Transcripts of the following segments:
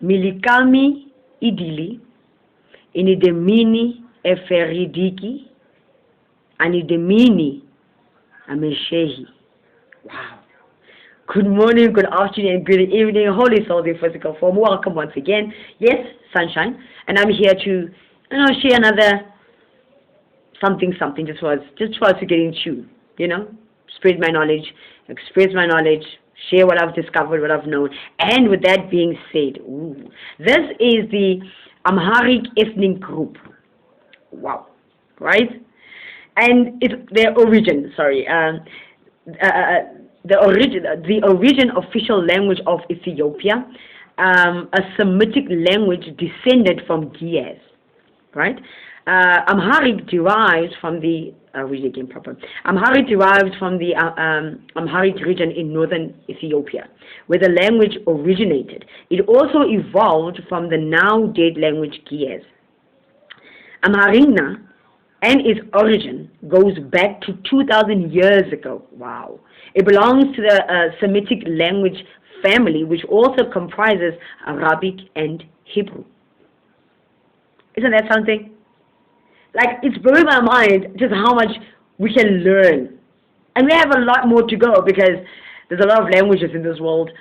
Milikami idili, inidemini eferidiki, anidemini ameshehi. Wow. Good morning, good afternoon, and good evening, Holy Souls in physical form. Welcome once again. Yes, sunshine, and I'm here to, share another something, just for us to get in tune, spread my knowledge, express my knowledge, share what I've discovered, what I've known. And with that being said, this is the Amharic ethnic group. Wow, right? And it's their origin. The origin official language of Ethiopia, a Semitic language descended from Ge'ez, right? Amharic derives from the Amharic derives from the Amharic region in northern Ethiopia, where the language originated. It also evolved from the now dead language Ge'ez. Amharigna and its origin goes back to 2,000 years ago. Wow. It belongs to the Semitic language family, which also comprises Arabic and Hebrew. Isn't that something? Like, it's blowing my mind just how much we can learn. And we have a lot more to go because there's a lot of languages in this world.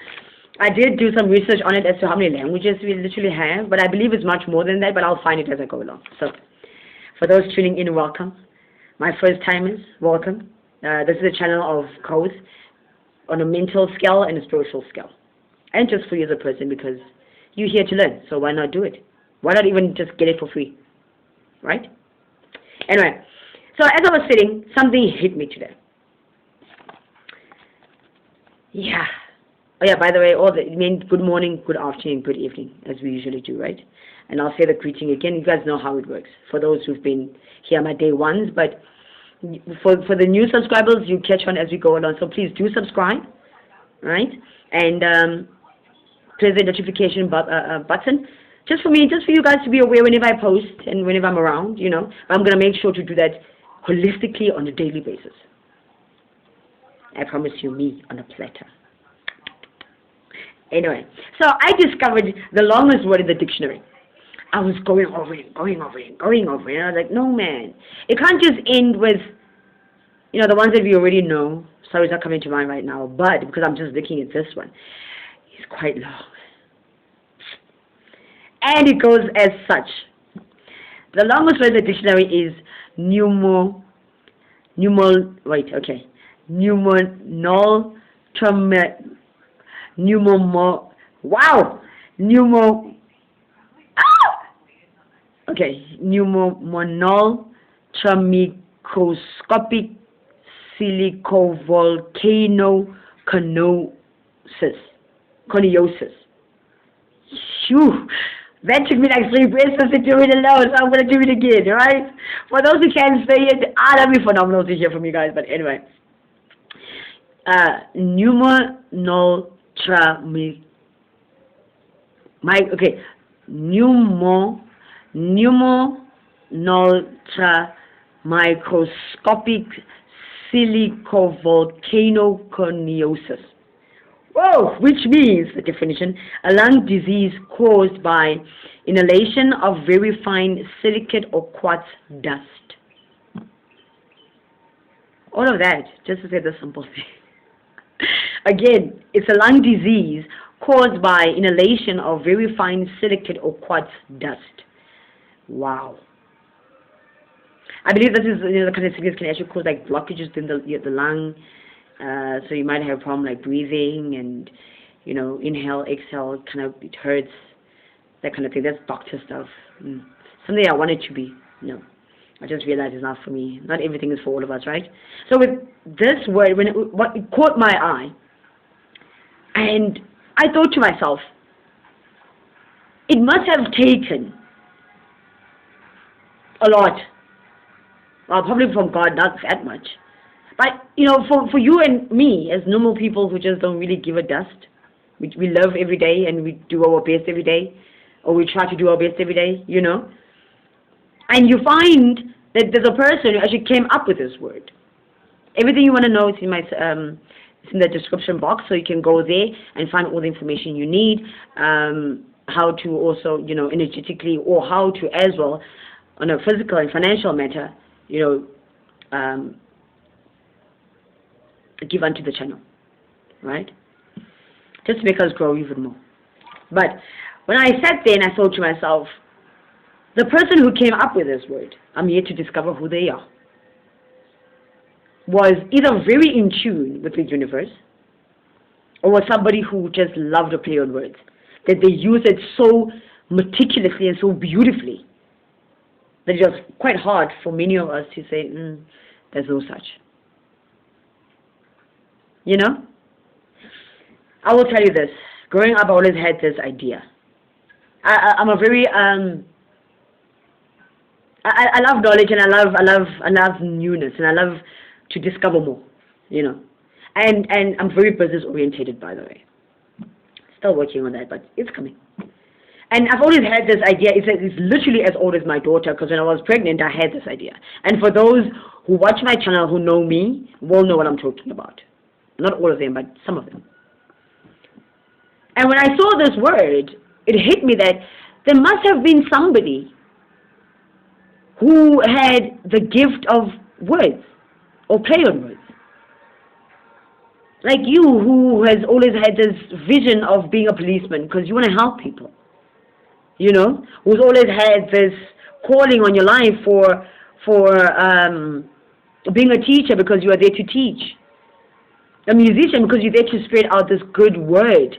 I did do some research on it as to how many languages we literally have, but I believe it's much more than that, but I'll find it as I go along. So, for those tuning in, welcome. My first timers, welcome. This is a channel of growth on a mental scale and a spiritual scale. And just for you as a person, because you're here to learn, so why not do it? Why not even just get it for free? Right? Anyway, so as I was sitting, something hit me today. Yeah. Oh yeah, by the way, good morning, good afternoon, good evening, as we usually do, right? And I'll say the greeting again. You guys know how it works. For those who've been here my day ones, but for the new subscribers, you catch on as we go along. So please do subscribe, right? And press the notification button. Just for you guys to be aware whenever I post and whenever I'm around, But I'm going to make sure to do that holistically on a daily basis. I promise you, me on a platter. Anyway, so I discovered the longest word in the dictionary. I was going over it. And I was like, no, man. It can't just end with, the ones that we already know. Sorry, it's not coming to mind right now. But because I'm just looking at this one, it's quite long. And it goes as such. The longest word in the dictionary is pneumomonoltromicroscopic silicovolcanoconiosis. Phew. That took me like 3 breaths to do it alone, so I'm going to do it again, right? For those who can't say it, that'd be phenomenal to hear from you guys, but anyway. Pneumomonoltromicroscopic silicovolcanoconiosis. Whoa, which means, the definition, a lung disease caused by inhalation of very fine silicate or quartz dust. All of that, just to say the simple thing. Again, it's a lung disease caused by inhalation of very fine silicate or quartz dust. Wow. I believe this is, the kind of sickness can actually cause like blockages in the lung. So you might have a problem like breathing and, inhale, exhale, it hurts, that kind of thing. That's doctor stuff. Something I wanted to be. No. I just realized it's not for me. Not everything is for all of us, right? So with this word, it caught my eye, and I thought to myself, it must have taken a lot. Well, probably from God, not that much. But, for you and me, as normal people who just don't really give a dust, we love every day and we do our best every day, or we try to do our best every day, And you find that there's a person who actually came up with this word. Everything you want to know is in it's in the description box, so you can go there and find all the information you need. how to also, energetically, or how to as well, on a physical and financial matter, give unto the channel, right? Just to make us grow even more. But when I sat there and I thought to myself, the person who came up with this word, I'm here to discover who they are, was either very in tune with the universe, or was somebody who just loved to play on words, that they use it so meticulously and so beautifully that it was quite hard for many of us to say, there's no such. I will tell you this. Growing up, I always had this idea. I'm a very I love knowledge, and I love newness, and I love to discover more, And I'm very business orientated, by the way. Still working on that, but it's coming. And I've always had this idea. It's literally as old as my daughter, because when I was pregnant, I had this idea. And for those who watch my channel, who know me, will know what I'm talking about. Not all of them, but some of them. And when I saw this word, it hit me that there must have been somebody who had the gift of words, or play on words. Like you, who has always had this vision of being a policeman because you want to help people. Who's always had this calling on your life for being a teacher because you are there to teach. A musician because you're there to spread out this good word,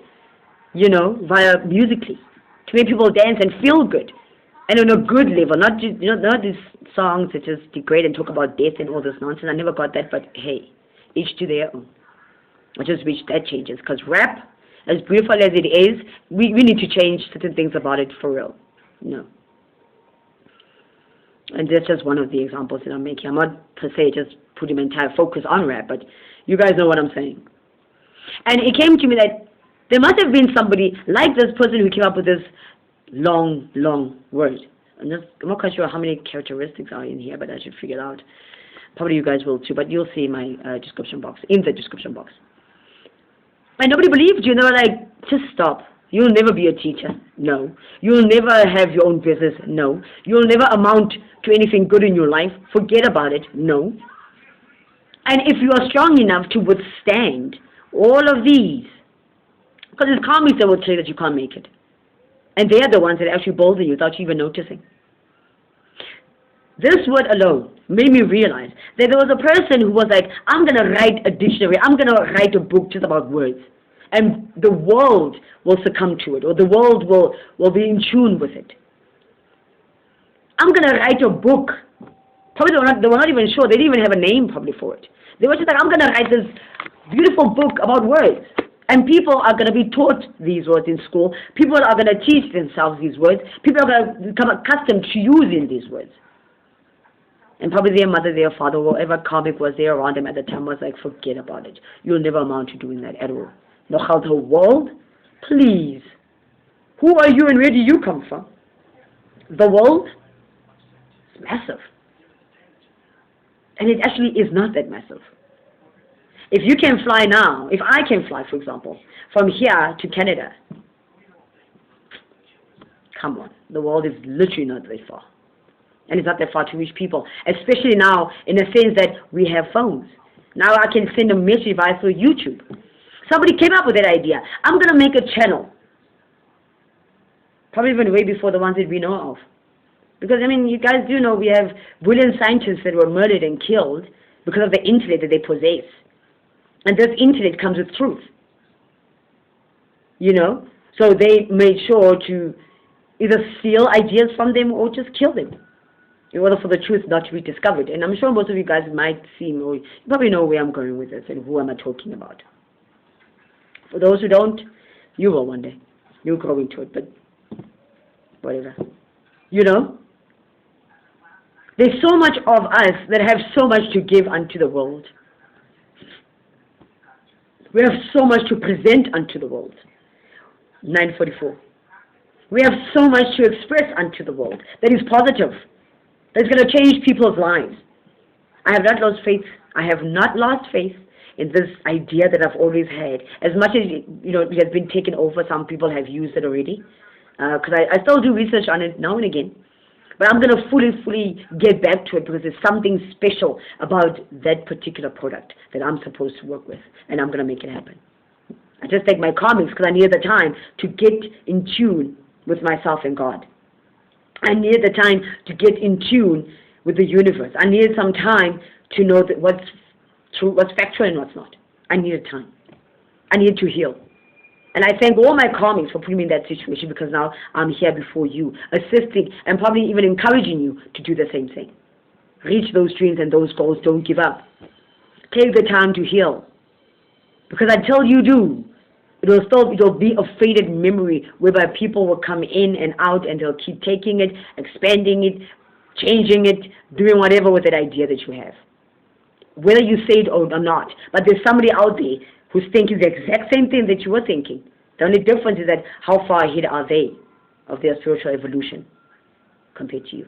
via musically, to make people dance and feel good, and on a good level, not just, not these songs that just degrade and talk about death and all this nonsense. I never got that, but hey, each to their own. I just wish that changes, because rap, as beautiful as it is, we need to change certain things about it for real. And that's just one of the examples that I'm making. I'm not per se just putting my entire focus on rap, but you guys know what I'm saying. And it came to me that there must have been somebody like this person who came up with this long, long word. I'm not quite sure how many characteristics are in here, but I should figure it out. Probably you guys will too, but you'll see my description box, in the description box. And nobody believed you. They were like, just stop. You'll never be a teacher. No. You'll never have your own business. No. You'll never amount to anything good in your life. Forget about it. No. And if you are strong enough to withstand all of these, because it's karmics that will tell you that you can't make it. And they are the ones that actually bolster you without you even noticing. This word alone made me realize that there was a person who was like, I'm going to write a dictionary. I'm going to write a book just about words. And the world will succumb to it, or the world will be in tune with it. I'm going to write a book. Probably they were not even sure. They didn't even have a name probably for it. They were just like, I'm going to write this beautiful book about words. And people are going to be taught these words in school. People are going to teach themselves these words. People are going to become accustomed to using these words. And probably their mother, their father, whatever karmic was there around them at the time was like, forget about it. You'll never amount to doing that at all. No, how the world? Please. Who are you and where do you come from? The world? It's massive. And it actually is not that massive. If you can fly now, if I can fly, for example, from here to Canada, come on, the world is literally not that far. And it's not that far to reach people, especially now in the sense that we have phones. Now I can send a message via through YouTube. Somebody came up with that idea. I'm going to make a channel. Probably even way before the ones that we know of. Because, I mean, you guys do know we have brilliant scientists that were murdered and killed because of the intellect that they possess. And this intellect comes with truth. So they made sure to either steal ideas from them or just kill them in order for the truth not to be discovered. And I'm sure most of you guys might see, or you probably know where I'm going with this and who am I talking about. For those who don't, you will one day. You'll grow into it, but whatever. There's so much of us that have so much to give unto the world. We have so much to present unto the world. 9:44. We have so much to express unto the world that is positive, that's going to change people's lives. I have not lost faith. I have not lost faith in this idea that I've always had. As much as it has been taken over, some people have used it already. because I still do research on it now and again. But I'm going to fully get back to it because there's something special about that particular product that I'm supposed to work with, and I'm going to make it happen. I just take my comics because I needed the time to get in tune with myself and God. I needed the time to get in tune with the universe. I needed some time to know that what's true, what's factual and what's not. I needed time. I needed to heal. And I thank all my comics for putting me in that situation, because now I'm here before you, assisting and probably even encouraging you to do the same thing. Reach those dreams and those goals. Don't give up. Take the time to heal. Because until you do, it'll be a faded memory whereby people will come in and out and they'll keep taking it, expanding it, changing it, doing whatever with that idea that you have. Whether you say it or not. But there's somebody out there who's thinking the exact same thing that you were thinking. The only difference is that how far ahead are they of their spiritual evolution compared to you.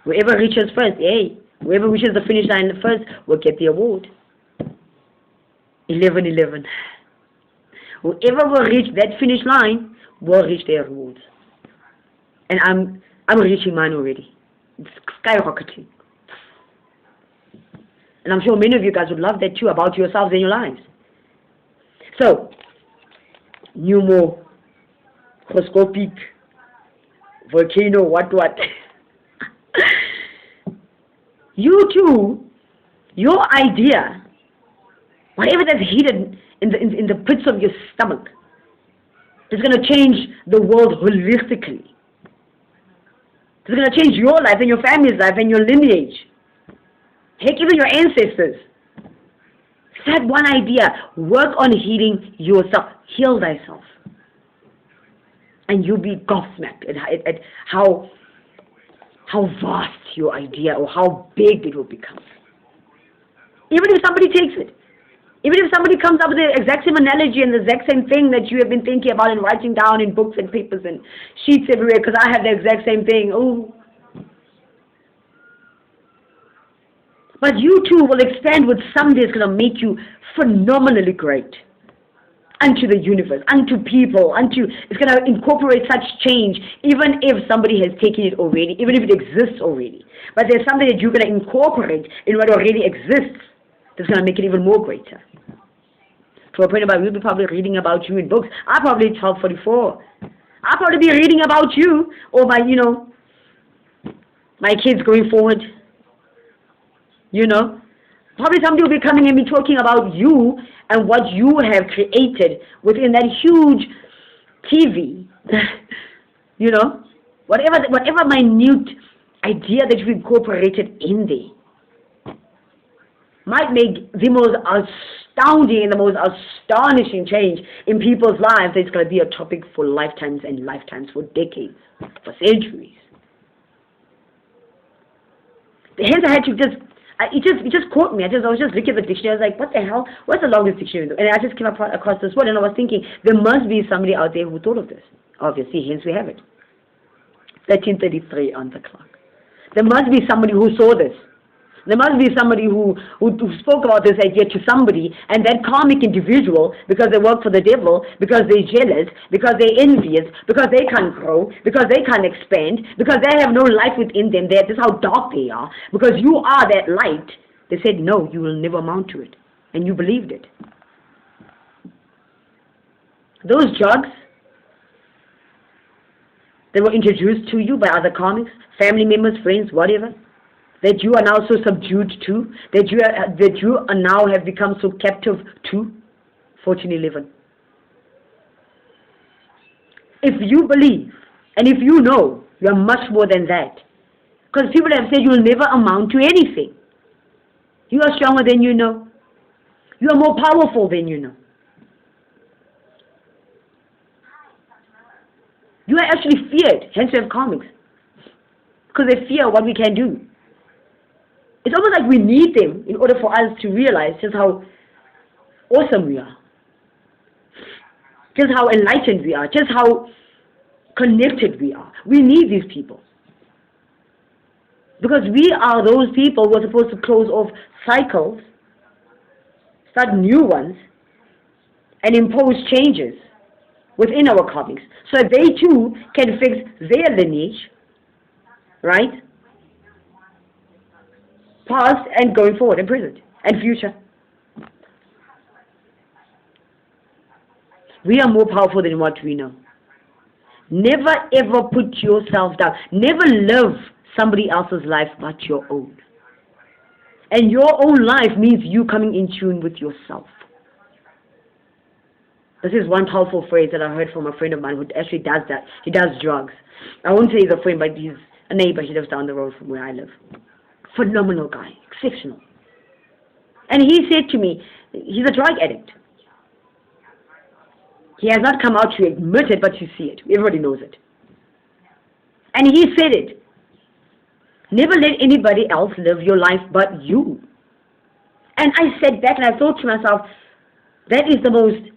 Whoever reaches first, whoever reaches the finish line first will get the award. 11-11. Whoever will reach that finish line will reach their rewards. And I'm reaching mine already. It's skyrocketing. And I'm sure many of you guys would love that too, about yourselves and your lives. So, pneumo, horoscopic, volcano, what. You too, your idea, whatever that's hidden in the pits of your stomach, is going to change the world holistically. It's going to change your life and your family's life and your lineage. Heck, even your ancestors. Set one idea. Work on healing yourself. Heal thyself. And you'll be gobsmacked at how vast your idea or how big it will become. Even if somebody takes it. Even if somebody comes up with the exact same analogy and the exact same thing that you have been thinking about and writing down in books and papers and sheets everywhere, because I have the exact same thing. Oh. But you too will expand with something that's going to make you phenomenally great unto the universe, unto people, it's going to incorporate such change, even if somebody has taken it already, even if it exists already. But there's something that you're going to incorporate in what already exists that's going to make it even more greater. To a point about we'll be probably reading about you in books. I'll probably 12:44. I'll probably be reading about you or my kids going forward. Probably somebody will be coming and be talking about you and what you have created within that huge TV. Whatever minute idea that you incorporated in there might make the most astounding and the most astonishing change in people's lives. It's going to be a topic for lifetimes and lifetimes, for decades, for centuries. Hence I had to it just caught me. I was just looking at the dictionary. I was like, what the hell? What's the longest dictionary? And I just came across this word, and I was thinking, there must be somebody out there who thought of this. Obviously, hence we have it. 13:33 on the clock. There must be somebody who saw this. There must be somebody who spoke about this idea to somebody, and that karmic individual, because they work for the devil, because they're jealous, because they're envious, because they can't grow, because they can't expand, because they have no light within them. This is how dark they are. Because you are that light. They said, no, you will never amount to it. And you believed it. Those drugs that were introduced to you by other karmics, family members, friends, whatever, that you are now so subdued to, that you are now have become so captive to, 14:11. If you believe, and if you know, you are much more than that. Because people have said you will never amount to anything. You are stronger than you know. You are more powerful than you know. You are actually feared, hence we have karmics. Because they fear what we can do. It's almost like we need them in order for us to realize just how awesome we are. Just how enlightened we are. Just how connected we are. We need these people. Because we are those people who are supposed to close off cycles, start new ones, and impose changes within our karmics, so they too can fix their lineage, right? Past and going forward, and present and future. We are more powerful than what we know. Never ever put yourself down. Never live somebody else's life but your own. And your own life means you coming in tune with yourself. This is one powerful phrase that I heard from a friend of mine who actually does that. He does drugs. I won't say he's a friend, but he's a neighbor. He lives down the road from where I live. Phenomenal guy. Exceptional. And he said to me, he's a drug addict. He has not come out to admit it, but you see it. Everybody knows it. And he said it. Never let anybody else live your life but you. And I sat back and I thought to myself, that is the most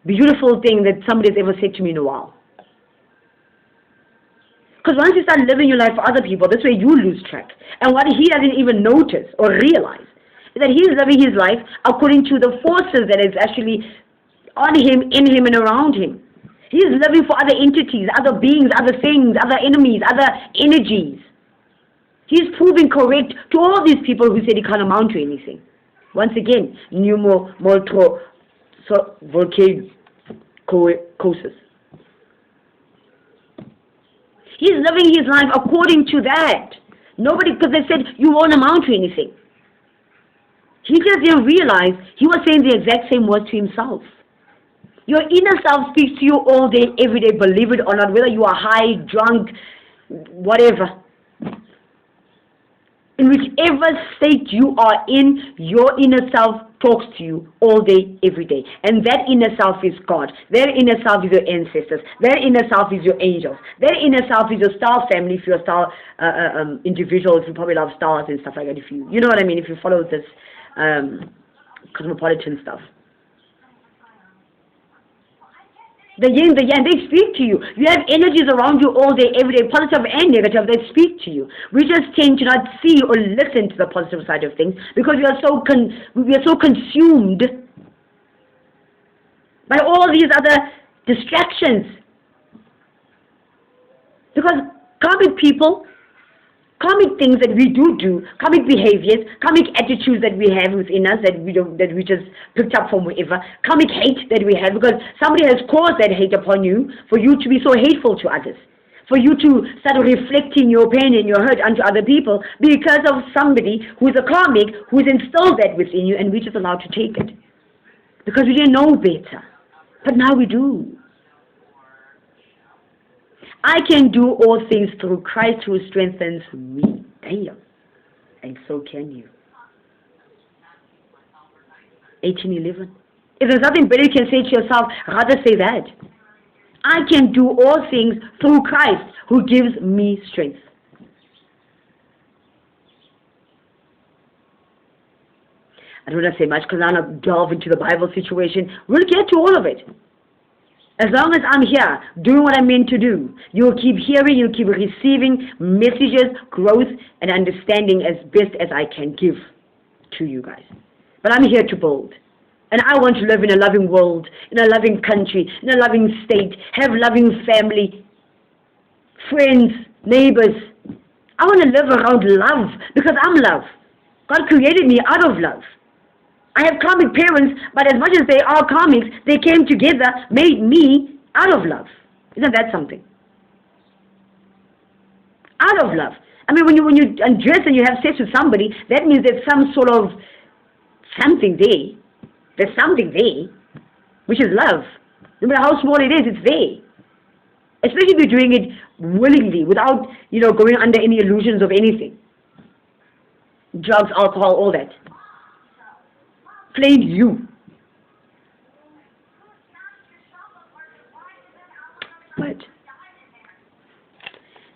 beautiful thing that somebody has ever said to me in a while. Because once you start living your life for other people, that's where you lose track. And what he doesn't even notice or realize is that he's living his life according to the forces that is actually on him, in him, and around him. He's living for other entities, other beings, other things, other enemies, other energies. He's proving correct to all these people who said he can't amount to anything. Once again, pneumo, moltro, so volcanosis. He's living his life according to that. Nobody, because they said you won't amount to anything. He just didn't realize he was saying the exact same words to himself. Your inner self speaks to you all day, every day, believe it or not, whether you are high, drunk, whatever. In whichever state you are in, your inner self talks to you all day, every day. And that inner self is God. That inner self is your ancestors. That inner self is your angels. That inner self is your star family. If you're a star individual, you probably love stars and stuff like that. If you know what I mean, if you follow this cosmopolitan stuff. The yin, the yang, they speak to you. You have energies around you all day, every day, positive and negative, they speak to you. We just tend to not see or listen to the positive side of things because we are so consumed by all these other distractions. Because karmic people, karmic things that we do, karmic behaviors, karmic attitudes that we have within us that we just picked up from wherever, karmic hate that we have because somebody has caused that hate upon you for you to be so hateful to others, for you to start reflecting your pain and your hurt onto other people because of somebody who is a karmic who has instilled that within you and we just allowed to take it because we didn't know better, but now we do. I can do all things through Christ who strengthens me. Damn. And so can you. 18:11. If there's nothing better you can say to yourself, rather say that. I can do all things through Christ who gives me strength. I don't want to say much because I want to delve into the Bible situation. We'll get to all of it. As long as I'm here doing what I'm meant to do, you'll keep hearing, you'll keep receiving messages, growth, and understanding as best as I can give to you guys. But I'm here to build. And I want to live in a loving world, in a loving country, in a loving state, have loving family, friends, neighbors. I want to live around love because I'm love. God created me out of love. I have karmic parents, but as much as they are karmics, they came together, made me out of love. Isn't that something? Out of love. I mean, when you undress and you have sex with somebody, that means there's some sort of something there. There's something there, which is love. No matter how small it is, it's there. Especially if you're doing it willingly, without, going under any illusions of anything. Drugs, alcohol, all that. Plain you. But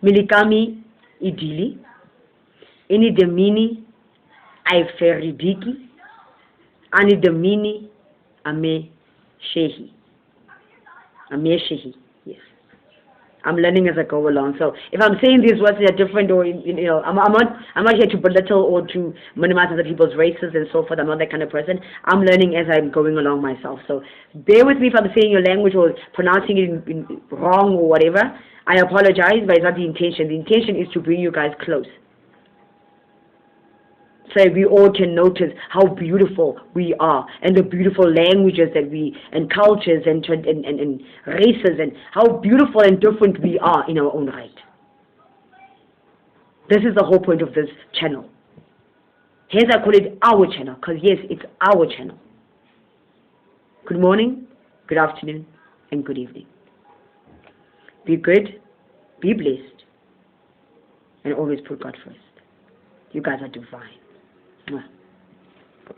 Milikami idili, ini demini aiferidiki, ani demini ame shehi. Ame shehi, yes. I'm learning as I go along. So if I'm saying these words that are different, or I'm not here to belittle or to minimize other people's races and so forth. I'm not that kind of person. I'm learning as I'm going along myself. So bear with me if I'm saying your language or pronouncing it wrong or whatever. I apologize, but it's not the intention. The intention is to bring you guys close, so we all can notice how beautiful we are, and the beautiful languages that we, and cultures, and races, and how beautiful and different we are in our own right. This is the whole point of this channel. Hence I call it our channel, because yes, it's our channel. Good morning, good afternoon, and good evening. Be good, be blessed, and always put God first. You guys are divine. Mwah.